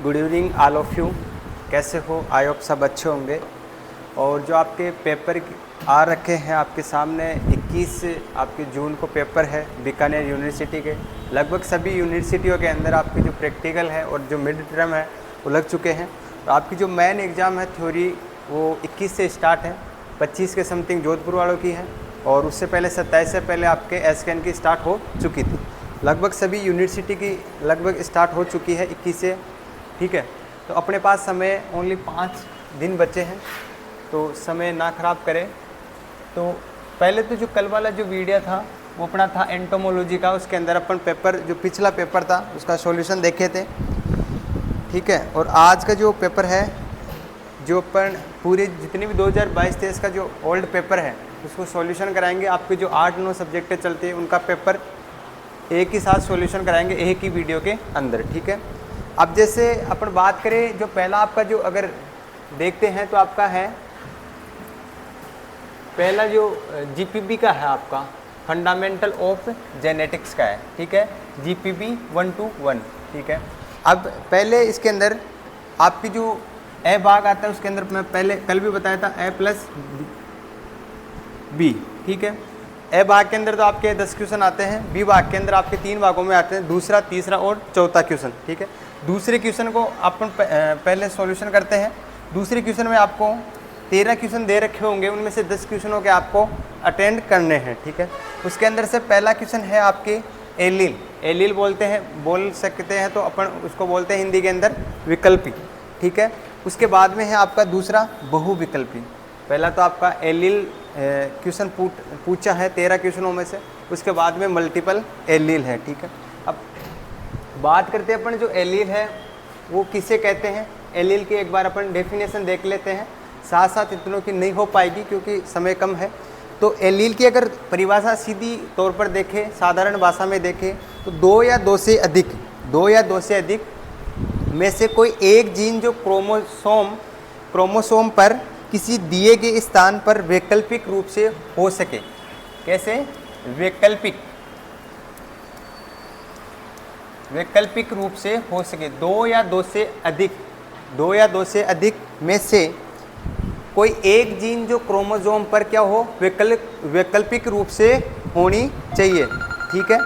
Good evening all of you. कैसे हो? I hope सब अच्छे होंगे। और जो आपके पेपर आ रखे हैं आपके सामने, 21 आपके जून को पेपर है बीकानेर यूनिवर्सिटी के। लगभग सभी यूनिवर्सिटियों के अंदर आपके जो प्रैक्टिकल है और जो मिड टर्म है वो लग चुके हैं। तो आपकी जो मेन एग्ज़ाम है थ्योरी वो 21 से स्टार्ट है, 25 के समथिंग जोधपुर वालों की है और उससे पहले 27 से पहले आपके एसकेएन की स्टार्ट हो चुकी थी। लगभग सभी यूनिवर्सिटी की लगभग स्टार्ट हो चुकी है 21 से, ठीक है। तो अपने पास समय ओनली 5 दिन बचे हैं, तो समय ना ख़राब करें। तो पहले तो जो कल वाला जो वीडियो था वो अपना था एंटोमोलॉजी का, उसके अंदर अपन पेपर जो पिछला पेपर था उसका सॉल्यूशन देखे थे, ठीक है। और आज का जो पेपर है, जो अपन पूरे जितने भी 2022-23 का जो ओल्ड पेपर है उसको सॉल्यूशन कराएंगे। आपके जो 8-9 सब्जेक्टें चलते हैं उनका पेपर एक ही साथ सॉल्यूशन कराएंगे एक ही वीडियो के अंदर, ठीक है। अब जैसे अपन बात करें, जो पहला आपका जो अगर देखते हैं तो आपका है पहला जो जीपीबी का है, आपका फंडामेंटल ऑफ जेनेटिक्स का है, ठीक है, जीपीबी 1-1, ठीक है। अब पहले इसके अंदर आपकी जो ए भाग आता है उसके अंदर मैं पहले कल भी बताया था A+B, ठीक है। ए भाग के अंदर तो आपके 10 क्वेश्चन आते हैं, बी भाग के अंदर आपके 3 भागों में आते हैं, दूसरा, तीसरा और चौथा क्वेश्चन, ठीक है। दूसरे क्वेश्चन को अपन पहले सॉल्यूशन करते हैं। दूसरे क्वेश्चन में आपको 13 क्वेश्चन दे रखे होंगे, उनमें से 10 क्वेश्चनों के आपको अटेंड करने हैं, ठीक है। उसके अंदर से पहला क्वेश्चन है आपके एलील, एलील बोल सकते हैं, तो अपन उसको बोलते हैं हिंदी के अंदर विकल्पी, ठीक है। उसके बाद में है आपका दूसरा बहुविकल्पी। पहला तो आपका एलील क्वेश्चन पूछा है 13 क्वेश्चनों में से, उसके बाद में मल्टीपल एलील है, ठीक है। अब बात करते हैं अपन जो एलील है वो किसे कहते हैं। एलील की एक बार अपन डेफिनेशन देख लेते हैं, साथ साथ इतनों की नहीं हो पाएगी क्योंकि समय कम है। तो एलील की अगर परिभाषा सीधी तौर पर देखें, साधारण भाषा में देखें, तो 2 या 2 से अधिक में से कोई एक जीन जो क्रोमोसोम पर किसी दिए गए स्थान पर वैकल्पिक रूप से हो सके। कैसे? वैकल्पिक रूप से हो सके। 2 या 2 से अधिक में से कोई एक जीन जो क्रोमोसोम पर क्या हो, वैकल्पिक रूप से होनी चाहिए, ठीक है।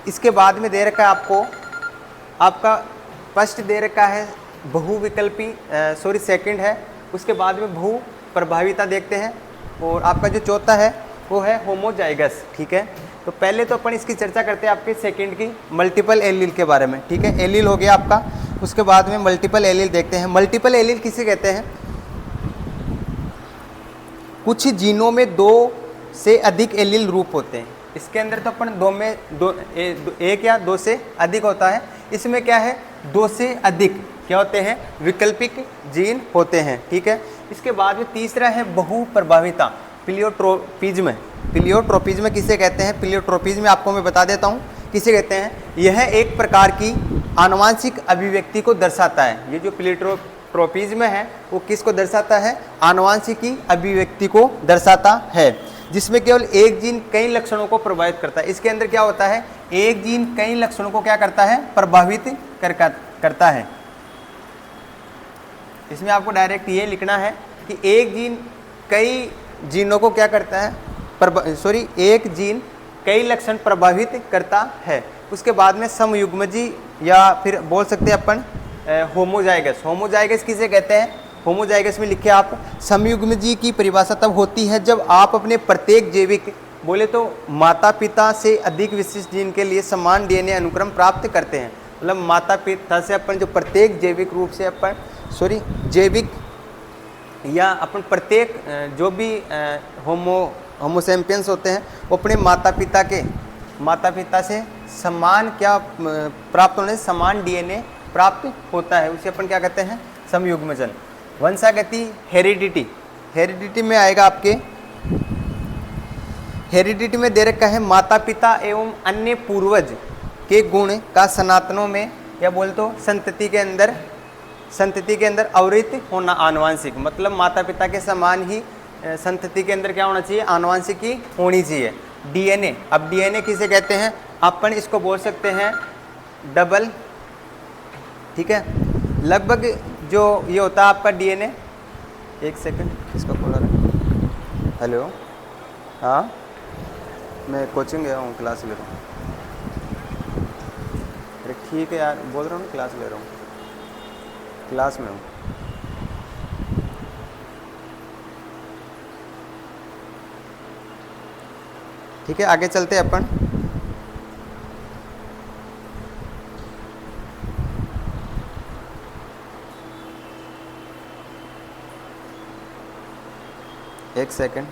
इसके बाद में दे रखा है आपका फर्स्ट दे रखा है बहुविकल्पी, सेकंड है, उसके बाद में बहु प्रभाविता देखते हैं, और आपका जो चौथा है वो है होमोजाइगस, ठीक है। तो पहले तो अपन इसकी चर्चा करते हैं आपके सेकंड की मल्टीपल एलील के बारे में, ठीक है। एलील हो गया आपका, उसके बाद में मल्टीपल एलील देखते हैं। मल्टीपल एलील किसे कहते हैं? कुछ जीनों में 2 से अधिक एलील रूप होते हैं। इसके अंदर तो अपन 1 या 2 से अधिक होता है, इसमें क्या है 2 से अधिक क्या होते हैं, विकल्पिक जीन होते हैं, ठीक है। इसके बाद में तीसरा है बहुप्रभाविता, प्लियोट्रोपिज्म। प्लियोट्रोपिज्म किसे कहते हैं? प्लियोट्रोपिज्म आपको मैं बता देता हूँ किसे कहते हैं। यह एक प्रकार की आनुवांशिक अभिव्यक्ति को दर्शाता है। ये जो प्लियोट्रोपिज्म है वो किसको दर्शाता है? आनुवांशिकी अभिव्यक्ति को दर्शाता है, जिसमें केवल एक जीन कई लक्षणों को प्रभावित करता है। इसके अंदर क्या होता है, एक जीन कई लक्षणों को क्या करता है, प्रभावित करता है। इसमें आपको डायरेक्ट ये लिखना है कि एक जीन कई जीनों को क्या करता है, एक जीन कई लक्षण प्रभावित करता है। उसके बाद में समयुग्मजी, या फिर बोल सकते हैं अपन होमोजाइगस। होमोजाइगस किसे कहते हैं? होमोजाइगस में लिखे आप, समयुग्मजी की परिभाषा तब होती है जब आप अपने प्रत्येक जैविक, बोले तो माता पिता से अधिक विशिष्ट जीन के लिए समान डीएनए अनुक्रम प्राप्त करते हैं। मतलब माता पिता से अपन जो प्रत्येक जैविक रूप से अपन जैविक या अपन प्रत्येक जो भी होमोसेम्पियंस होते हैं वो अपने माता पिता से समान क्या प्राप्त होने, समान डीएनए प्राप्त होता है, उसे अपन क्या कहते हैं, समयुग्मजन। वंशागति, हेरिडिटी में आएगा आपके, हेरिडिटी में दे रखा है माता पिता एवं अन्य पूर्वज के गुण का सनातनों में, या बोल तो संतति के अंदर अवृत होना, आनुवांशिक। मतलब माता पिता के समान ही संतति के अंदर क्या होना चाहिए, आनुवांशिकी होनी चाहिए। डीएनए, अब डीएनए किसे कहते हैं, अपन इसको बोल सकते हैं डबल, ठीक है। लगभग जो ये होता है आपका डीएनए, एक सेकंड इसका खोला रहा। हेलो, हाँ मैं कोचिंग गया हूँ, क्लास ले रहा हूँ। अरे ठीक है यार, बोल रहा हूँ ना क्लास ले रहा हूँ, क्लास में हूँ। ठीक है, आगे चलते हैं अपन। एक सेकंड।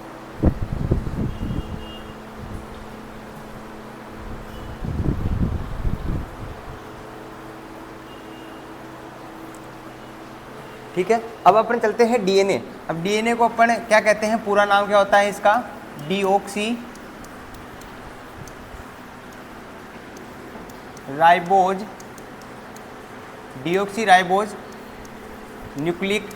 ठीक है, अब अपन चलते हैं डीएनए। अब डीएनए को अपन क्या कहते हैं, पूरा नाम क्या होता है इसका, deoxy ribose, deoxy ribose nucleic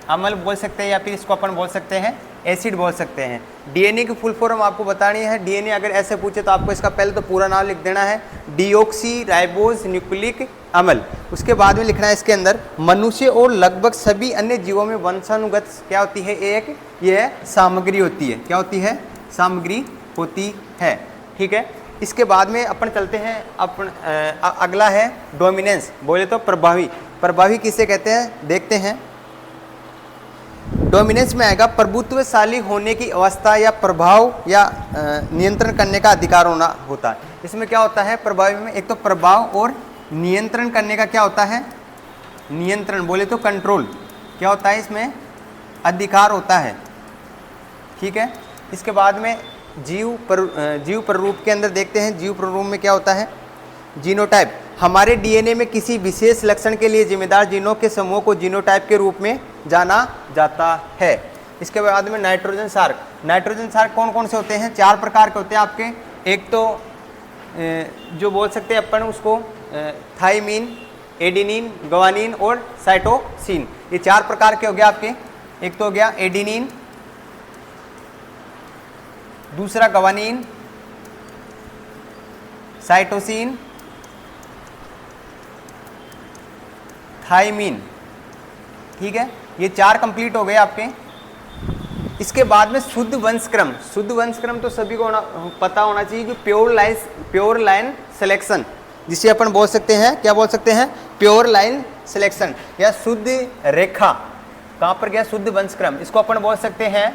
अम्ल बोल सकते हैं, या फिर इसको अपन बोल सकते हैं एसिड बोल सकते हैं। डीएनए की फुल फॉर्म आपको बतानी है। डीएनए अगर ऐसे पूछे तो आपको इसका पहले तो पूरा नाम लिख देना है, डीऑक्सी राइबोज न्यूक्लिक अम्ल। उसके बाद में लिखना है इसके अंदर, मनुष्य और लगभग सभी अन्य जीवों में वंशानुगत क्या होती है, एक यह सामग्री होती है। क्या होती है, सामग्री होती है। ठीक है, इसके बाद में अपन चलते हैं अपन अगला है डोमिनेंस, बोले तो प्रभावी। प्रभावी किसे कहते हैं देखते हैं। डोमिनेंस में आएगा प्रभुत्वशाली होने की अवस्था या प्रभाव या नियंत्रण करने का अधिकार होना होता है। इसमें क्या होता है प्रभावी में, एक तो प्रभाव और नियंत्रण करने का क्या होता है, नियंत्रण बोले तो कंट्रोल। क्या होता है इसमें, अधिकार होता है। ठीक है, इसके बाद में जीव प्ररूप के अंदर देखते हैं। जीव प्ररूप में क्या होता है, जीनोटाइप। हमारे डीएनए में किसी विशेष लक्षण के लिए जिम्मेदार जीनों के समूह को जीनोटाइप के रूप में जाना जाता है। इसके बाद में नाइट्रोजन सार्क। नाइट्रोजन सार्क कौन कौन से होते हैं, 4 प्रकार के होते हैं आपके। एक तो जो बोल सकते हैं अपन उसको थाइमीन, एडेनिन, ग्वानिन और साइटोसिन, ये 4 प्रकार के हो गए आपके। एक तो हो गया एडेनिन, दूसरा ग्वानिन, साइटोसिन, थाइमीन। ठीक है, ये 4 कंप्लीट हो गए आपके। इसके बाद में शुद्ध वंशक्रम। शुद्ध वंशक्रम तो सभी को पता होना चाहिए, जो प्योर लाइन सिलेक्शन, जिसे अपन बोल सकते हैं, क्या बोल सकते हैं, प्योर लाइन सिलेक्शन या शुद्ध रेखा। कहां पर गया, शुद्ध वंशक्रम, इसको अपन बोल सकते हैं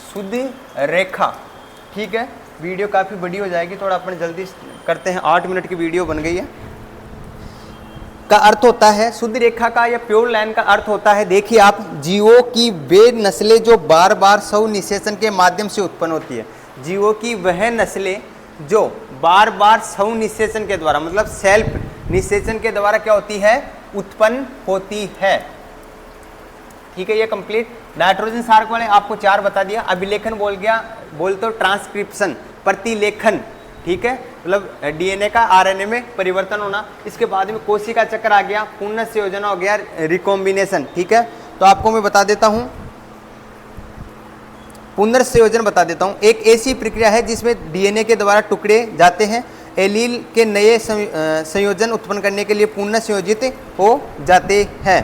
शुद्ध रेखा। ठीक है, वीडियो काफ़ी बड़ी हो जाएगी, थोड़ा अपन जल्दी करते हैं। 8 मिनट की वीडियो बन गई है। का अर्थ होता है शुद्ध रेखा का या प्योर लाइन का अर्थ होता है, देखिए आप, जीवों की वे नस्लें जो बार बार स्वयं निषेचन के माध्यम से उत्पन्न होती है। जीवों की वह नस्लें जो बार बार स्वयं निषेचन के द्वारा, मतलब सेल्फ निषेचन के द्वारा क्या होती है, उत्पन्न होती है। ठीक है, ये कंप्लीट। नाइट्रोजन सार्क वाले आपको 4 बता दिया। अभिलेखन बोल गया, बोल तो ट्रांसक्रिप्शन, प्रतिलेखन। ठीक है, मतलब डीएनए का आरएनए में परिवर्तन होना। इसके बाद में कोशिका चक्र आ गया, पुनर्संयोजन हो गया, रिकॉम्बिनेशन। ठीक है, तो आपको मैं बता देता हूं, पुनर्संयोजन बता देता हूं। एक ऐसी प्रक्रिया है जिसमें डीएनए के द्वारा टुकड़े जाते हैं, एलील के नए संयोजन उत्पन्न करने के लिए पुनर्संयोजित हो जाते हैं।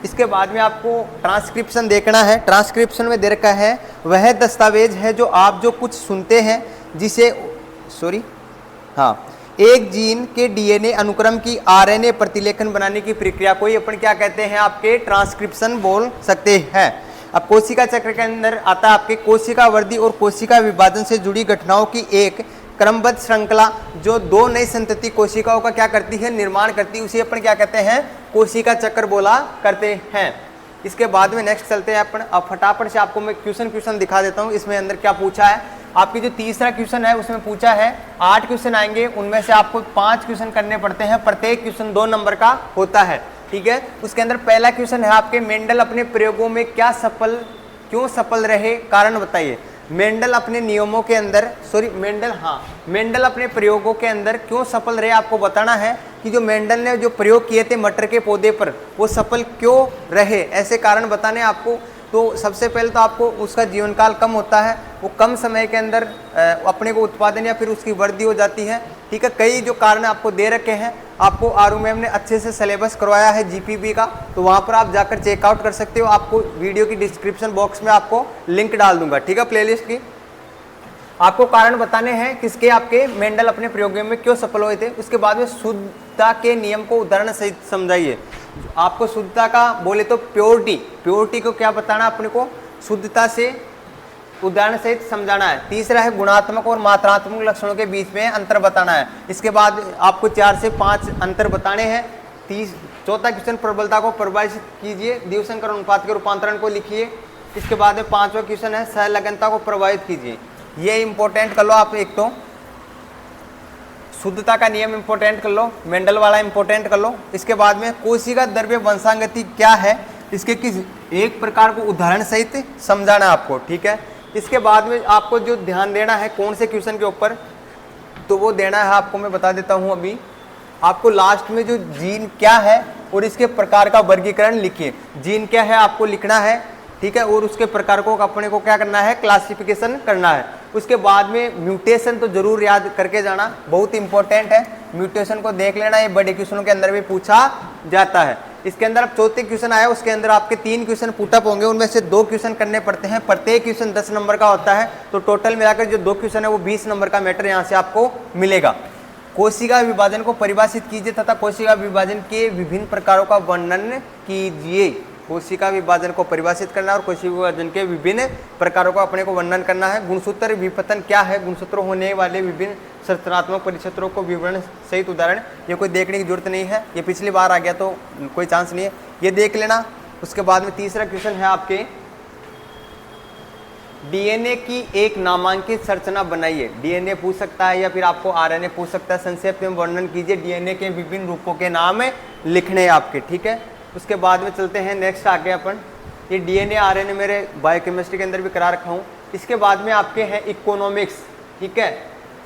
इसके बाद में आपको ट्रांसक्रिप्शन देखना है। ट्रांसक्रिप्शन में दे रखा है, वह दस्तावेज है जो आप जो कुछ सुनते हैं, जिसे एक जीन के डीएनए अनुक्रम की आरएनए प्रतिलेखन बनाने की प्रक्रिया को अपन क्या कहते हैं, आपके ट्रांसक्रिप्शन बोल सकते हैं। अब कोशिका चक्र के अंदर आता है आपके कोशिका वृद्धि और कोशिका विभाजन से जुड़ी घटनाओं की एक क्रमबद्ध श्रृंखला, जो 2 नई संतति कोशिकाओं का क्या करती है, निर्माण करती है, उसे अपन क्या कहते हैं, कोशिका चक्र बोला करते हैं। इसके बाद में नेक्स्ट चलते हैं अपन। अब फटाफट से आपको मैं क्वेश्चन दिखा देता हूँ, इसमें अंदर क्या पूछा है। आपकी जो तीसरा क्वेश्चन है उसमें पूछा है 8 क्वेश्चन आएंगे, उनमें से आपको 5 क्वेश्चन करने पड़ते हैं, प्रत्येक क्वेश्चन 2 नंबर का होता है। ठीक है, उसके अंदर पहला क्वेश्चन है आपके, मेंडल अपने प्रयोगों में क्यों सफल रहे, कारण बताइए। मेंडल अपने नियमों के अंदर मेंडल अपने प्रयोगों के अंदर क्यों सफल रहे, आपको बताना है कि जो मेंडल ने जो प्रयोग किए थे मटर के पौधे पर, वो सफल क्यों रहे, ऐसे कारण बताने आपको। तो सबसे पहले तो आपको उसका जीवन काल कम होता है, वो कम समय के अंदर अपने को उत्पादन या फिर उसकी वृद्धि हो जाती है। ठीक है, कई जो कारण आपको दे रखे हैं, आपको आरू मैम ने अच्छे से सिलेबस करवाया है जीपीपी का, तो वहाँ पर आप जाकर चेकआउट कर सकते हो। आपको वीडियो की डिस्क्रिप्शन बॉक्स में आपको लिंक डाल दूंगा। ठीक है, प्लेलिस्ट की। आपको कारण बताने हैं किसके, आपके मेंडल अपने प्रयोगों में क्यों सफल हुए थे। उसके बाद में शुद्धता के नियम को उदाहरण सहित समझाइए। आपको शुद्धता का बोले तो प्योरिटी को क्या बताना अपने को, शुद्धता से उदाहरण सहित समझाना है। तीसरा है गुणात्मक और मात्रात्मक लक्षणों के बीच में अंतर बताना है। इसके बाद आपको 4 से 5 अंतर बताने हैं। चौथा क्वेश्चन प्रबलता को परिभाषित कीजिए, द्विसंकर अनुपात के रूपांतरण को लिखिए। इसके बाद में 5वां क्वेश्चन है सहलगनता को प्रभावित कीजिए। ये इंपॉर्टेंट कर लो आप, एक तो शुद्धता का नियम इंपॉर्टेंट कर लो, मेंडल वाला इंपॉर्टेंट कर लो। इसके बाद में कोशिका द्रव्य वंशागति क्या है, इसके किस एक प्रकार को उदाहरण सहित समझाना है आपको। ठीक है, इसके बाद में आपको जो ध्यान देना है कौन से क्वेश्चन के ऊपर, तो वो देना है आपको, मैं बता देता हूँ अभी। आपको लास्ट में जो जीन क्या है और इसके प्रकार का वर्गीकरण लिखिए। जीन क्या है आपको लिखना है, ठीक है, और उसके प्रकार को अपने को क्या करना है, क्लासिफिकेशन करना है। उसके बाद में म्यूटेशन तो जरूर याद करके जाना, बहुत इंपॉर्टेंट है। म्यूटेशन को देख लेना, ये बड़े क्वेश्चनों के अंदर भी पूछा जाता है। इसके अंदर अब चौथे क्वेश्चन आया, उसके अंदर आपके 3 क्वेश्चन पुटअप होंगे, उनमें से 2 क्वेश्चन करने पड़ते हैं। प्रत्येक क्वेश्चन 10 नंबर का होता है, तो टोटल मिलाकर जो 2 क्वेश्चन है वो 20 नंबर का मैटर यहाँ से आपको मिलेगा। कोशिका विभाजन को परिभाषित कीजिए तथा कोशिका विभाजन के विभिन्न प्रकारों का वर्णन कीजिए। कोशिका विभाजन को परिभाषित करना और कोशिका विभाजन के विभिन्न प्रकारों का अपने को वर्णन करना है। गुणसूत्र विपतन क्या है, गुणसूत्र होने वाले विभिन्न संरचनात्मक परिक्षेत्रों को विवरण सहित उदाहरण। ये कोई देखने की जरूरत नहीं है, ये पिछली बार आ गया तो कोई चांस नहीं है, ये देख लेना। उसके बाद में तीसरा क्वेश्चन है आपके, डीएनए की एक नामांकित संरचना बनाइए। डीएनए पूछ सकता है या फिर आपको आरएनए पूछ सकता है। संक्षेप में वर्णन कीजिए, डीएनए के विभिन्न रूपों के नाम लिखने हैं आपके। ठीक है, उसके बाद में चलते हैं नेक्स्ट आगे अपन। ये डीएनए आरएनए मेरे बायोकेमिस्ट्री के अंदर भी करा रखा हूँ। इसके बाद में आपके हैं इकोनॉमिक्स। ठीक है,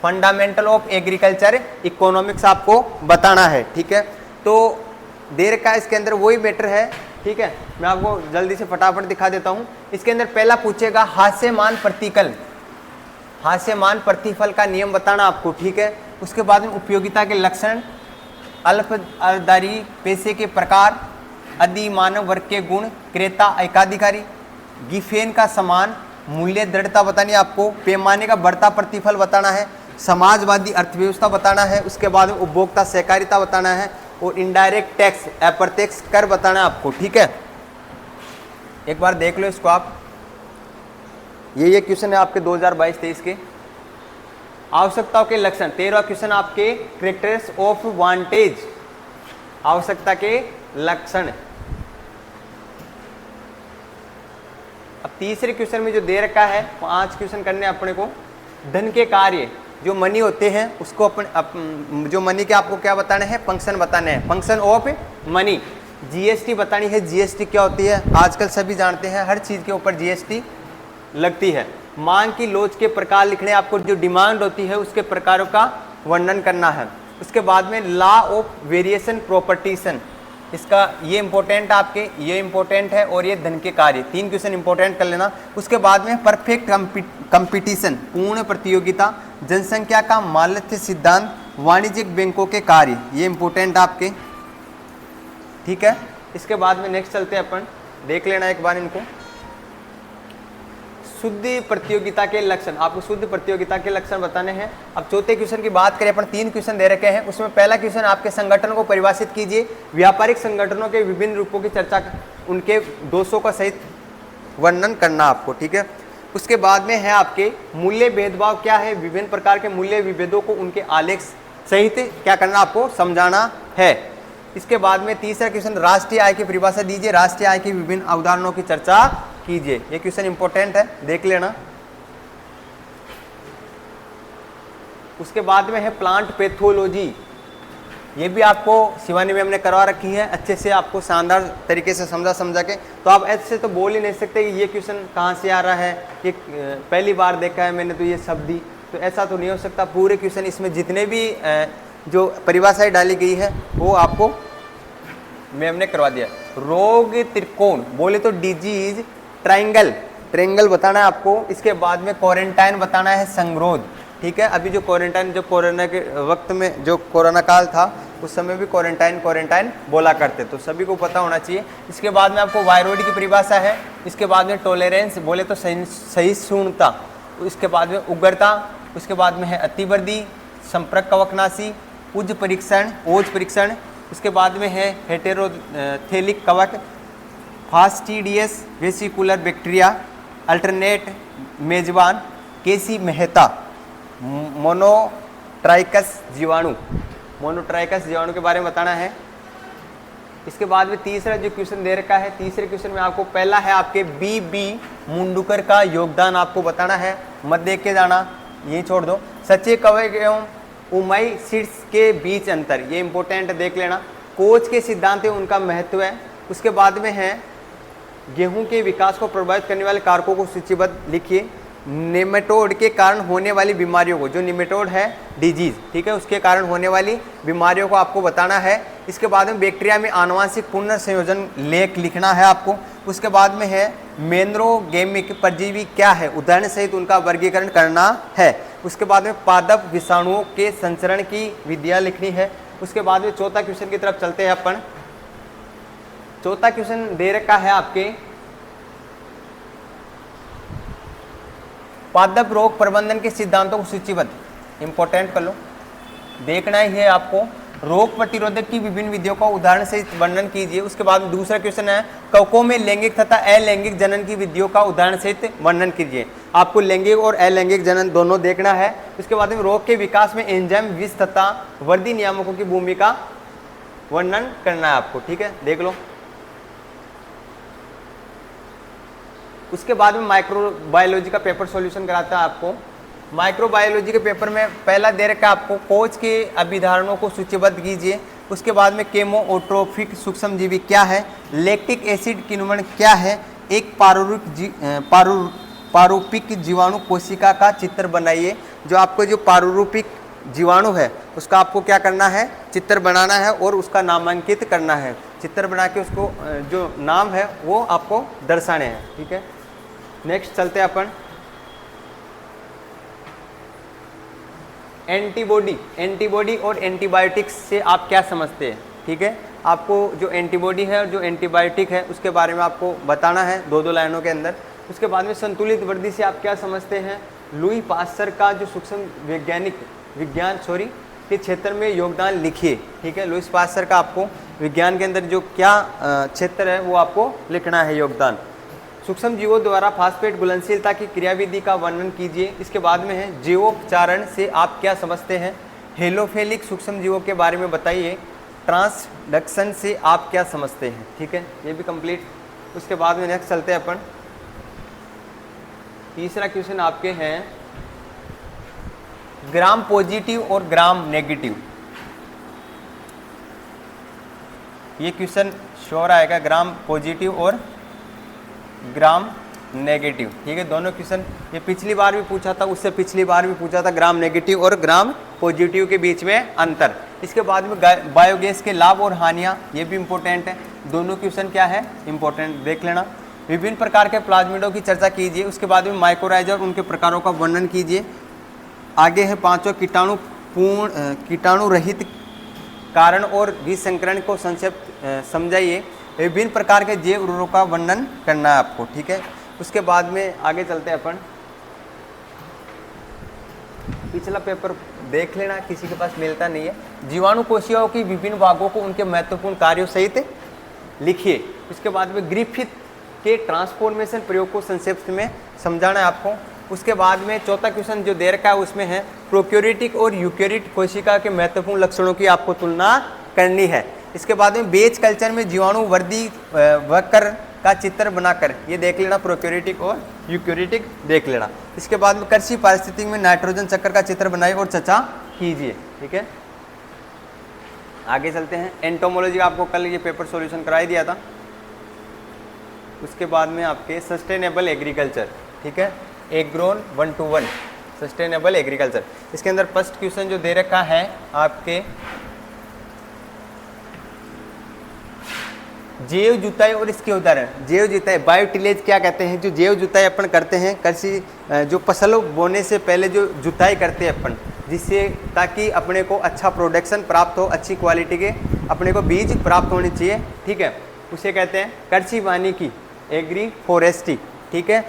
फंडामेंटल ऑफ एग्रीकल्चर इकोनॉमिक्स आपको बताना है। ठीक है, तो देर का इसके अंदर वही मैटर है। ठीक है, मैं आपको जल्दी से फटाफट दिखा देता हूँ। इसके अंदर पहला पूछेगा हास्यमान प्रतिकल, हास्यमान प्रतिफल का नियम बताना आपको। ठीक है, उसके बाद में उपयोगिता के लक्षण, अल्पदारी पेशे के प्रकार, अधिमानव वर्ग के गुण, क्रेता एकाधिकारी, गिफेन का समान, मूल्य दृढ़ता बतानी है आपको, पैमाने का बढ़ता प्रतिफल बताना है, समाजवादी अर्थव्यवस्था बताना है। उसके बाद में उपभोक्ता सहकारिता बताना है और इनडायरेक्ट टैक्स अप्रत्यक्ष कर बताना है आपको। ठीक है, एक बार देख लो इसको आप। ये क्वेश्चन है आपके 2022-23 के। आवश्यकताओं के लक्षण, 13वां क्वेश्चन आपके कैरेक्टर्स ऑफ वांटेज, आवश्यकता के लक्षण। अब तीसरे क्वेश्चन में जो दे रखा है 5 क्वेश्चन करने अपने को। धन के कार्य, जो मनी होते हैं उसको जो मनी के आपको क्या बताने हैं, फंक्शन बताने हैं, फंक्शन ऑफ मनी। जीएसटी बतानी है, जीएसटी क्या होती है, आजकल सभी जानते हैं, हर चीज़ के ऊपर जीएसटी लगती है। मांग की लोच के प्रकार लिखने, आपको जो डिमांड होती है उसके प्रकारों का वर्णन करना है। उसके बाद में लॉ ऑफ वेरिएशन प्रोपर्टीशन, इसका ये इंपॉर्टेंट आपके, ये इंपॉर्टेंट है, और ये धन के कार्य, 3 क्वेश्चन इंपॉर्टेंट कर लेना। उसके बाद में परफेक्ट कंपटीशन, पूर्ण प्रतियोगिता, जनसंख्या का मालथ्य सिद्धांत, वाणिज्यिक बैंकों के कार्य, ये इंपॉर्टेंट आपके। ठीक है, इसके बाद में नेक्स्ट चलते हैं अपन, देख लेना एक बार इनको। शुद्ध प्रतियोगिता के लक्षण, आपको शुद्ध प्रतियोगिता के लक्षण बताने हैं। अब चौथे क्वेश्चन की बात करें अपन, 3 क्वेश्चन दे रखे हैं। उसमें पहला क्वेश्चन आपके संगठन को परिभाषित कीजिए। व्यापारिक संगठनों के विभिन्न रूपों की चर्चा, उनके दोषों का सहित वर्णन करना आपको। ठीक है, उसके बाद में है आपके मूल्य भेदभाव क्या है, विभिन्न प्रकार के मूल्य विभेदों को उनके आलेख सहित क्या करना आपको समझाना है। इसके बाद में तीसरा क्वेश्चन, राष्ट्रीय आय की परिभाषा दीजिए, राष्ट्रीय आय की विभिन्न अवधारणाओं की चर्चा कीजिए। ये क्वेश्चन इंपॉर्टेंट है, देख लेना। उसके बाद में है प्लांट पैथोलॉजी, ये भी आपको शिवानी मैम ने करवा रखी है अच्छे से, आपको शानदार तरीके से समझा के। तो आप ऐसे तो बोल ही नहीं सकते कि ये क्वेश्चन कहाँ से आ रहा है, ये पहली बार देखा है मैंने तो ये शब्द ही, तो ऐसा तो नहीं हो सकता। पूरे क्वेश्चन इसमें जितने भी जो परिभाषाएं डाली गई है वो आपको मैम ने करवा दिया। रोग त्रिकोण बोले तो डिजीज, ट्रायंगल, ट्रायंगल बताना है आपको। इसके बाद में क्वारंटाइन बताना है, संगरोध, ठीक है। अभी जो क्वारंटाइन, जो कोरोना के वक्त में जो कोरोना काल था उस समय भी क्वारंटाइन बोला करते, तो सभी को पता होना चाहिए। इसके बाद में आपको वायरोइड की परिभाषा है। इसके बाद में टॉलरेंस बोले तो सहिष्णुता, इसके बाद में उग्रता, उसके बाद में है अतिवृद्धि, संपर्क कवकनाशी, उज परीक्षण, ओज परीक्षण, उसके बाद में है हेटेरोथेलिक कवक, फास्टिडियस वेसिकुलर बैक्टीरिया, अल्टरनेट मेजबान, केसी मेहता, मोनोट्राइकस जीवाणु, मोनोट्राइकस जीवाणु के बारे में बताना है। इसके बाद में तीसरा जो क्वेश्चन दे रखा है, तीसरे क्वेश्चन में आपको पहला है आपके बी मुंडुकर का योगदान आपको बताना है, मत देख के जाना, ये छोड़ दो। सच्चे कवक एवं उमाइसीड्स के बीच अंतर, ये इंपॉर्टेंट देख लेना। कोच के सिद्धांत उनका महत्व है। उसके बाद में है गेहूं के विकास को प्रभावित करने वाले कारकों को सूचीबद्ध लिखिए। नेमेटोड के कारण होने वाली बीमारियों को, जो नेमेटोड है डिजीज, ठीक है, उसके कारण होने वाली बीमारियों को आपको बताना है। इसके बाद में बैक्टीरिया में आनुवांशिक पुनर्संयोजन लेख लिखना है आपको। उसके बाद में है मेन्ड्रोगेमिक परजीवी क्या है, उदाहरण सहित उनका वर्गीकरण करना है। उसके बाद में पादप विषाणुओं के संचरण की विधियां लिखनी है। उसके बाद में चौथा क्वेश्चन की तरफ चलते हैं अपन। चौथा क्वेश्चन दे रखा है आपके पादप रोग प्रबंधन के सिद्धांतों को सूचीबद्ध, इंपॉर्टेंट कर लो, देखना ही है आपको। रोग प्रतिरोधक की विभिन्न विधियों का उदाहरण से वर्णन कीजिए। उसके बाद दूसरा क्वेश्चन है कवकों में लैंगिक तथा अलैंगिक जनन की विधियों का उदाहरण सहित वर्णन कीजिए। आपको लैंगिक और अलैंगिक जनन दोनों देखना है। उसके बाद में रोग के विकास में एंजाइम, विष तथा वृद्धि नियामकों की भूमिका वर्णन करना है आपको, ठीक है, देख लो। उसके बाद में माइक्रोबायोलॉजी का पेपर सॉल्यूशन कराता है आपको। माइक्रोबायोलॉजी के पेपर में पहला दे रखा है आपको कोच के अभिधारणों को सूचीबद्ध कीजिए। उसके बाद में केमोओट्रोफिक सूक्ष्मजीवी क्या है, लैक्टिक एसिड किण्वन क्या है, एक पारूपिक जीवाणु कोशिका का चित्र बनाइए। जो आपको जो पारूपिक जीवाणु है उसका आपको क्या करना है, चित्र बनाना है और उसका नामांकित करना है। चित्र बना के उसको जो नाम है वो आपको दर्शाने हैं, ठीक है। नेक्स्ट चलते हैं अपन एंटीबॉडी। एंटीबॉडी और एंटीबायोटिक्स से आप क्या समझते हैं, ठीक है। आपको जो एंटीबॉडी है और जो एंटीबायोटिक है उसके बारे में आपको बताना है दो लाइनों के अंदर। उसके बाद में संतुलित वृद्धि से आप क्या समझते हैं। लुई पास्चर का जो सूक्ष्म विज्ञान के क्षेत्र में योगदान लिखिए, ठीक है। लुईस पास्चर का आपको विज्ञान के अंदर जो क्या क्षेत्र है वो आपको लिखना है, योगदान। सूक्ष्म जीवों द्वारा फास्फेट घुलनशीलता की क्रियाविधि का वर्णन कीजिए। इसके बाद में है जीवोपचारण से आप क्या समझते हैं। हेलोफेलिक सूक्ष्म जीवों के बारे में बताइए। ट्रांसडक्शन से आप क्या समझते हैं, ठीक है, ये भी कंप्लीट। उसके बाद में नेक्स्ट चलते हैं अपन। तीसरा क्वेश्चन आपके हैं ग्राम पॉजिटिव और ग्राम नेगेटिव। ये क्वेश्चन श्योर आएगा, ग्राम पॉजिटिव और ग्राम नेगेटिव, ठीक है। दोनों क्वेश्चन ये पिछली बार भी पूछा था, उससे पिछली बार भी पूछा था, ग्राम नेगेटिव और ग्राम पॉजिटिव के बीच में अंतर। इसके बाद में बायोगैस के लाभ और हानियाँ, ये भी इंपॉर्टेंट है। दोनों क्वेश्चन क्या है, इंपॉर्टेंट, देख लेना। विभिन्न प्रकार के प्लाज्मिडों की चर्चा कीजिए। उसके बाद में माइक्रोराइजा उनके प्रकारों का वर्णन कीजिए। आगे है पांचों कीटाणु रहित कारण और विसंकरण को संक्षिप्त समझाइए। विभिन्न प्रकार के जैव उर्वरकों का वर्णन करना है आपको, ठीक है। उसके बाद में आगे चलते हैं अपन। पिछला पेपर देख लेना, किसी के पास मिलता नहीं है। जीवाणु कोशिकाओं की विभिन्न भागों को उनके महत्वपूर्ण कार्यों सहित लिखिए। उसके बाद में ग्रिफिथ के ट्रांसफॉर्मेशन प्रयोग को संक्षिप्त में समझाना है आपको। उसके बाद में चौथा क्वेश्चन जो दे रखा है उसमें है प्रोक्यूरिटिक और यूकैरियोटिक कोशिका के महत्वपूर्ण लक्षणों की आपको तुलना करनी है। इसके बाद में बेच कल्चर में जीवाणु वृद्धि वक्र का चित्र बनाकर ये देख लेना, प्रोक्यूरिटिक और यूकैरियोटिक देख लेना। इसके बाद में कृषि पारिस्थितिकी में नाइट्रोजन चक्र का चित्र बनाइए और चर्चा कीजिए, ठीक है। आगे चलते हैं। एंटोमोलॉजी का आपको कल ये पेपर सॉल्यूशन कराई दिया था। उसके बाद में आपके सस्टेनेबल एग्रीकल्चर, ठीक है, एग्रोन 1-1 सस्टेनेबल एग्रीकल्चर। इसके अंदर फर्स्ट क्वेश्चन जो दे रखा है आपके जैव जुताई और इसके उदाहरण। जैव जुताई, बायोटिलेज क्या कहते हैं, जो जैव जुताई अपन करते हैं कृषि, जो फसल बोने से पहले जो जुताई करते हैं अपन, जिससे ताकि अपने को अच्छा प्रोडक्शन प्राप्त हो, अच्छी क्वालिटी के अपने को बीज प्राप्त होने चाहिए, ठीक है, उसे कहते हैं कृषि वानिकी, एग्री फॉरेस्ट्री, ठीक है।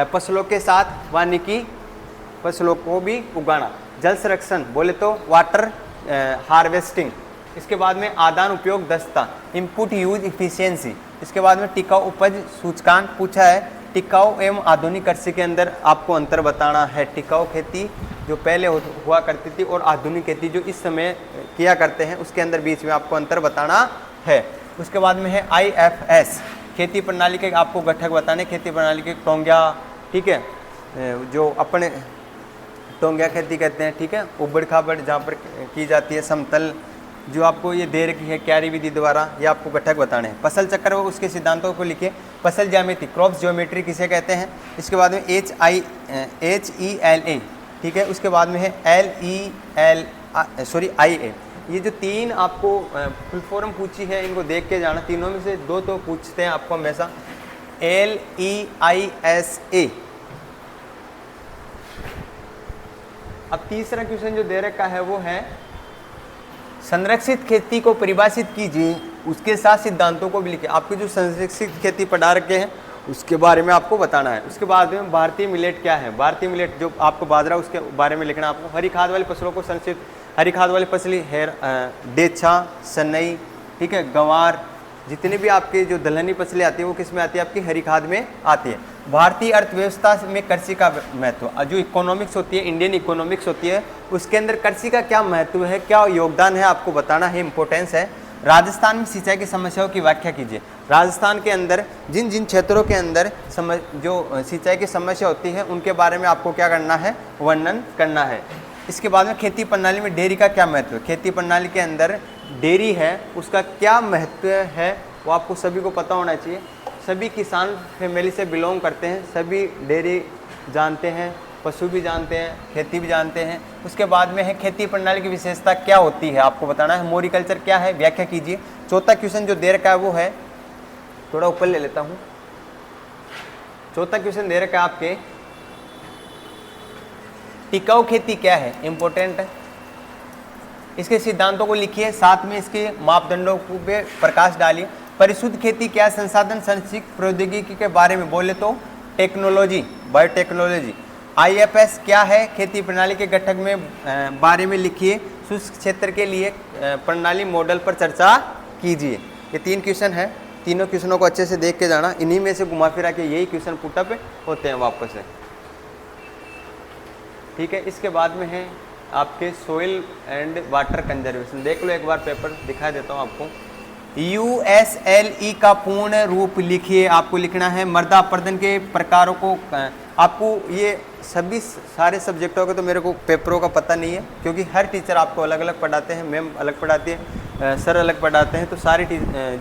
फसलों के साथ वानिकी, फसलों को भी उगाना। जल संरक्षण बोले तो वाटर हार्वेस्टिंग। इसके बाद में आदान उपयोग दक्षता, इनपुट यूज इफिशियंसी। इसके बाद में टिकाऊ उपज सूचकांक पूछा है। टिकाऊ एवं आधुनिक कृषि के अंदर आपको अंतर बताना है। टिकाऊ खेती जो पहले हुआ करती थी और आधुनिक खेती जो इस समय किया करते हैं, उसके अंदर बीच में आपको अंतर बताना है। उसके बाद में है IFS, खेती प्रणाली के आपको घटक बताने, खेती प्रणाली के टोंग्या, ठीक है, जो अपने टोंग्या खेती कहते हैं, ठीक है, उबड़ खाबड़ जहाँ पर की जाती है, समतल जो आपको ये दे रखी है क्यारी विधि द्वारा, ये आपको घटक बताने हैं। फसल चक्र व उसके सिद्धांतों को लिखिए। फसल ज्यामिति, क्रॉप्स ज्योमेट्री किसे कहते हैं। इसके बाद में HELA, ठीक है। उसके बाद में है IA। ये जो तीन आपको फुल फॉर्म पूछी है, इनको देख के जाना। तीनों में से दो तो पूछते हैं आपको हमेशा, LEISA। अब तीसरा क्वेश्चन जो दे रखा है वो है संरक्षित खेती को परिभाषित कीजिए, उसके साथ सिद्धांतों को भी लिखिए। आपके जो संरक्षित खेती पढ़ा रखे हैं उसके बारे में आपको बताना है। उसके बाद में भारतीय मिलेट क्या है। भारतीय मिलेट जो आपको बाजरा, उसके बारे में लिखना आपको। हरी खाद वाली फसलों को संरक्षित, हरी खाद वाली फसलें डेछा, सनई, ठीक है, गंवार, जितनी भी आपके जो दलहनी फसलें आती है वो किस में आती है, आपकी हरी खाद में आती है। भारतीय अर्थव्यवस्था में कृषि का महत्व, जो इकोनॉमिक्स होती है, इंडियन इकोनॉमिक्स होती है, उसके अंदर कृषि का क्या महत्व है, क्या योगदान है, आपको बताना है, इंपॉर्टेंस है। राजस्थान में सिंचाई की समस्याओं की व्याख्या कीजिए। राजस्थान के अंदर जिन जिन क्षेत्रों के अंदर जो सिंचाई की समस्या होती है उनके बारे में आपको क्या करना है, वर्णन करना है। इसके बाद में खेती प्रणाली में डेयरी का क्या महत्व है। खेती प्रणाली के अंदर डेयरी है, उसका क्या महत्व है वो आपको सभी को पता होना चाहिए। सभी किसान फैमिली से बिलोंग करते हैं, सभी डेयरी जानते हैं, पशु भी जानते हैं, खेती भी जानते हैं। उसके बाद में है खेती प्रणाली की विशेषता क्या होती है, आपको बताना है। मोरिकल्चर क्या है, व्याख्या कीजिए। चौथा क्वेश्चन जो दे रखा है वो है, थोड़ा ऊपर ले लेता हूँ। चौथा क्वेश्चन दे रखा है आपके, टिकाऊ खेती क्या है, इंपॉर्टेंट है। इसके सिद्धांतों को लिखिए, साथ में इसके मापदंडों को पे प्रकाश डालिए। परिशुद्ध खेती क्या है, संसाधन संचित प्रौद्योगिकी के बारे में बोले तो टेक्नोलॉजी, बायोटेक्नोलॉजी। IFS क्या है, खेती प्रणाली के घटक में बारे में लिखिए। शुष्क क्षेत्र के लिए प्रणाली मॉडल पर चर्चा कीजिए। ये 3 क्वेश्चन है, तीनों क्वेश्चनों को अच्छे से देख के जाना। इन्हीं में से घुमा फिरा के यही क्वेश्चन पुटअप होते हैं वापस से, ठीक है। इसके बाद में है आपके सोइल एंड वाटर कंजर्वेशन। देख लो एक बार पेपर, दिखा देता हूँ आपको। USLE का पूर्ण रूप लिखिए, आपको लिखना है। मृदा अपरदन के प्रकारों को आपको, ये सभी सारे सब्जेक्टों के तो मेरे को पेपरों का पता नहीं है, क्योंकि हर टीचर आपको अलग अलग पढ़ाते हैं, मैम अलग पढ़ाती है, सर अलग पढ़ाते हैं, तो सारे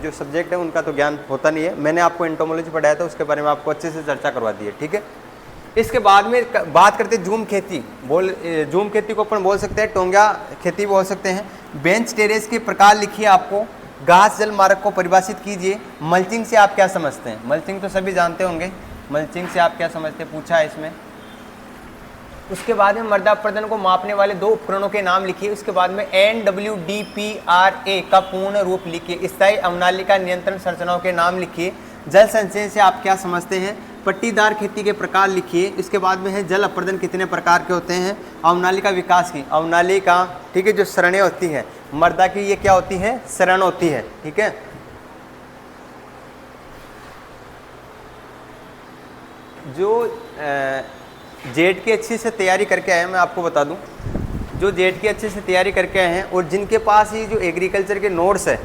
जो सब्जेक्ट है उनका तो ज्ञान होता नहीं है। मैंने आपको एंटोमोलॉजी पढ़ाया था, उसके बारे में आपको अच्छे से चर्चा करवा दी है, ठीक है। इसके बाद में बात करते हैं जूम खेती। जूम खेती को अपन बोल सकते हैं, टोंगा खेती बोल सकते हैं। बेंच टेरेस के प्रकार लिखिए आपको। घास जल मार्ग को परिभाषित कीजिए। मल्चिंग से आप क्या समझते हैं, मल्चिंग तो सभी जानते होंगे, मल्चिंग से आप क्या समझते हैं, पूछा है इसमें। उसके बाद में मृदा अपरदन को मापने वाले 2 उपकरणों के नाम लिखिए। उसके बाद में NWDPRA का पूर्ण रूप लिखिए। स्थायी अवनालिका नियंत्रण संरचनाओं के नाम लिखिए। जल संचय से आप क्या समझते हैं, पट्टीदार खेती के प्रकार लिखिए। इसके बाद में है जल अपरदन कितने प्रकार के होते हैं। अवनालिका विकास की, अवनालिका, ठीक है, जो सरणें होती है मृदा की, ये क्या होती है, शरण होती है, ठीक है। जो जेट की अच्छी से तैयारी करके आए हैं, मैं आपको बता दूं, जो जेट की अच्छे से तैयारी करके आए हैं और जिनके पास ये जो एग्रीकल्चर के नोट्स है,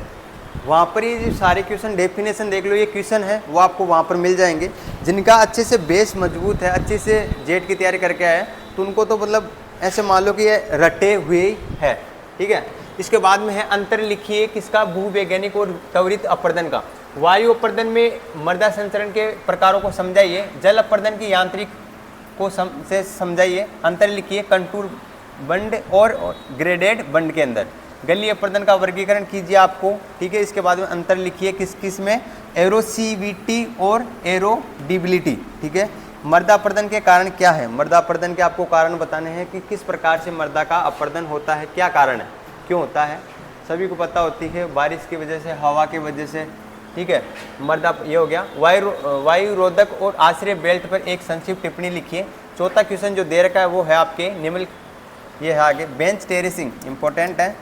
वहाँ पर ये जो सारे क्वेश्चन डेफिनेशन देख लो, ये क्वेश्चन है वो आपको वहाँ पर मिल जाएंगे। जिनका अच्छे से बेस मजबूत है, अच्छे से जेट की तैयारी करके आए हैं, तो उनको तो मतलब ऐसे मान लो कि ये रटे हुए है, ठीक है। इसके बाद में है अंतर लिखिए किसका, भूवैज्ञानिक और त्वरित अपरदन का। वायु अपरदन में मृदा संचरण के प्रकारों को समझाइए। जल अपरदन की यांत्रिक को से समझाइए। अंतर लिखिए कंटूर बंड और ग्रेडेड बंड के अंदर। गलीय अपर्दन का वर्गीकरण कीजिए आपको, ठीक है। इसके बाद में अंतर लिखिए किस किस में, एरोसीविटी और एरोडिबिलिटी, ठीक है। मृदा अपर्दन के कारण क्या है, मृदा अपर्दन के आपको कारण बताने हैं कि किस प्रकार से मृदा का अपर्दन होता है, क्या कारण है, क्यों होता है, सभी को पता होती है, बारिश की वजह से, हवा की वजह से, ठीक है। मृदा, ये हो गया। वायु रोधक और आश्रय बेल्ट पर एक संक्षिप्त टिप्पणी लिखिए। चौथा क्वेश्चन जो दे रखा है वो है आपके निम्न, ये है आगे, बेंच टेरेसिंग इंपॉर्टेंट है।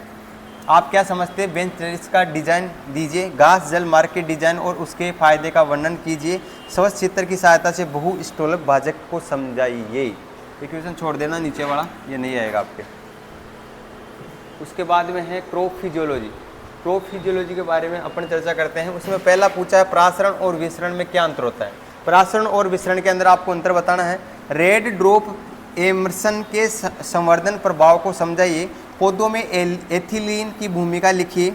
आप क्या समझते हैं बेंच टेरेस का डिजाइन दीजिए। घास जल मार्ग के डिजाइन और उसके फायदे का वर्णन कीजिए। स्वच्छ चित्र की सहायता से बहु स्टोलक भाजक को समझाइए। ये क्वेश्चन छोड़ देना नीचे वाला, ये नहीं आएगा आपके। उसके बाद में है क्रॉप फिजियोलॉजी। क्रॉप फिजियोलॉजी के बारे में अपन चर्चा करते हैं। उसमें पहला पूछा है परासरण और विसरण में क्या अंतर होता है। परासरण और विसरण के अंदर आपको अंतर बताना है। रेड ड्रॉप एमर्सन के संवर्धन प्रभाव को समझाइए। पौधों में एथिलीन की भूमिका लिखिए।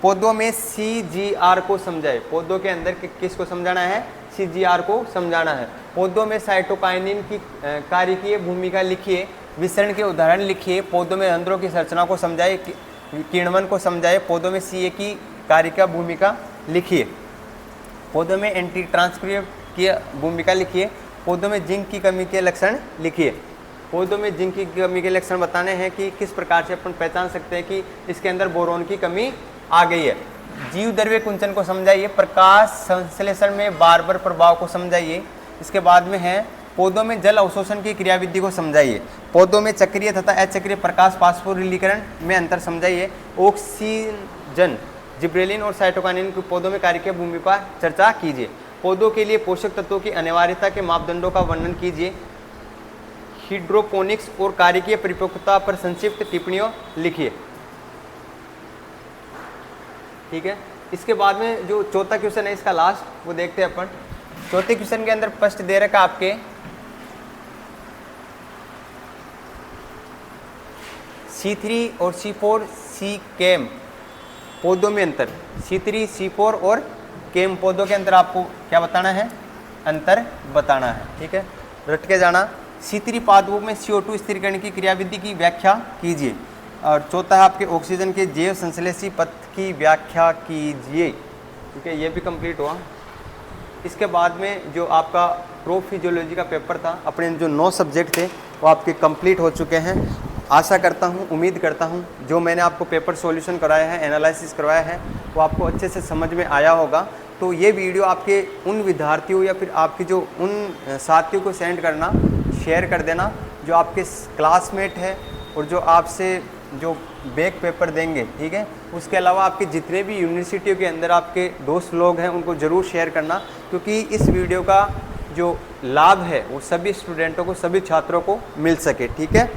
पौधों में CGR को समझाए। पौधों के अंदर किसको समझाना है, CGR को समझाना है। पौधों में साइटोकाइनिन की कार्यकीय भूमिका लिखिए। विसरण के उदाहरण लिखिए। पौधों में रंध्रों की संरचना को समझाए, किण्वन को समझाए। पौधों में CA की कार्यकीय भूमिका लिखिए। पौधों में एंटी ट्रांसक्रिप्ट की भूमिका लिखिए। पौधों में जिंक की कमी के लक्षण लिखिए। पौधों में जिंक की कमी के लक्षण बताने हैं कि किस प्रकार से अपन पहचान सकते हैं कि इसके अंदर बोरोन की कमी आ गई है। जीव द्रव्य कुंचन को समझाइए। प्रकाश संश्लेषण में बार-बार प्रभाव को समझाइए। इसके बाद में है पौधों में जल अवशोषण की क्रियाविधि को समझाइए। पौधों में चक्रीय तथा अचक्रीय प्रकाश फास्फोरिलीकरण में अंतर समझाइए। ऑक्सीजन, जिब्रेलिन और साइटोकाइनिन की पौधों में कार्यकीय भूमिका पर चर्चा कीजिए। पौधों के लिए पोषक तत्वों की अनिवार्यता के मापदंडों का वर्णन कीजिए। हाइड्रोपोनिक्स और कार्यकीय परिपक्वता पर संक्षिप्त टिप्पणियों लिखिए, ठीक है। इसके बाद में जो चौथा क्वेश्चन है इसका लास्ट, वो देखते हैं अपन। चौथे क्वेश्चन के अंदर फर्स्ट दे रखा आपके C3 और C4 सी केम पौधों में अंतर। C3 C4 और केम पौधों के अंदर आपको क्या बताना है, अंतर बताना है, ठीक है, रट के जाना। C3 पादपों में CO2 स्थिरीकरण की क्रियाविधि की व्याख्या कीजिए। और चौथा है आपके ऑक्सीजन के जैव संश्लेषी पथ की व्याख्या कीजिए, ठीक है, ये भी कंप्लीट हुआ। इसके बाद में जो आपका क्रॉप फिजियोलॉजी का पेपर था, अपने जो 9 सब्जेक्ट थे वो आपके कंप्लीट हो चुके हैं। आशा करता हूँ, उम्मीद करता हूँ जो मैंने आपको पेपर सॉल्यूशन कराया है, एनालिसिस करवाया है, वो आपको अच्छे से समझ में आया होगा। तो ये वीडियो आपके उन विद्यार्थियों या फिर आपके जो उन साथियों को सेंड करना, शेयर कर देना जो आपके क्लासमेट है और जो आपसे जो बैक पेपर देंगे, ठीक है। उसके अलावा आपके जितने भी यूनिवर्सिटियों के अंदर आपके दोस्त लोग हैं उनको ज़रूर शेयर करना, क्योंकि इस वीडियो का जो लाभ है वो सभी स्टूडेंटों को, सभी छात्रों को मिल सके, ठीक है।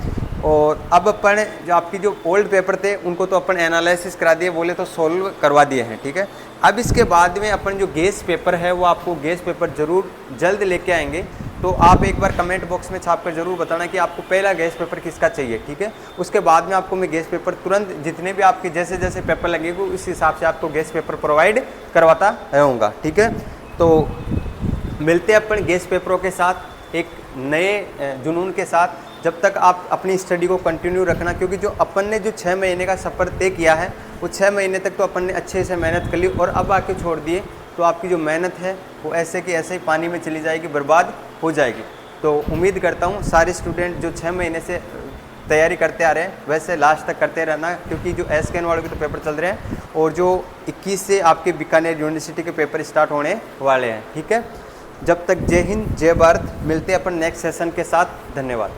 और अब अपन जो आपकी जो ओल्ड पेपर थे उनको तो अपन एनालिसिस करा दिए, बोले तो सोल्व करवा दिए हैं, ठीक है। अब इसके बाद में अपन जो गेस पेपर है वो आपको गेस पेपर ज़रूर जल्द लेके आएंगे। तो आप एक बार कमेंट बॉक्स में छाप कर ज़रूर बताना कि आपको पहला गैस पेपर किसका चाहिए, ठीक है। उसके बाद में आपको मैं गैस पेपर तुरंत जितने भी आपके जैसे जैसे पेपर लगेंगे उस हिसाब से आपको गैस पेपर प्रोवाइड करवाता रहूँगा, ठीक है। तो मिलते हैं अपन गैस पेपरों के साथ एक नए जुनून के साथ। जब तक आप अपनी स्टडी को कंटिन्यू रखना, क्योंकि जो अपन ने जो 6 महीने का सफ़र तय किया है वो 6 महीने तक तो अपन ने अच्छे से मेहनत कर ली, और अब आके छोड़ दिए तो आपकी जो मेहनत है वो ऐसे कि ऐसे ही पानी में चली जाएगी, बर्बाद हो जाएगी। तो उम्मीद करता हूँ सारे स्टूडेंट जो 6 महीने से तैयारी करते आ रहे हैं वैसे लास्ट तक करते रहना, क्योंकि जो SKN वालों के तो पेपर चल रहे हैं और जो 21 से आपके बीकानेर यूनिवर्सिटी के पेपर स्टार्ट होने वाले हैं, ठीक है। जब तक जय हिंद, जय भारत। मिलते हैं अपन नेक्स्ट सेशन के साथ। धन्यवाद।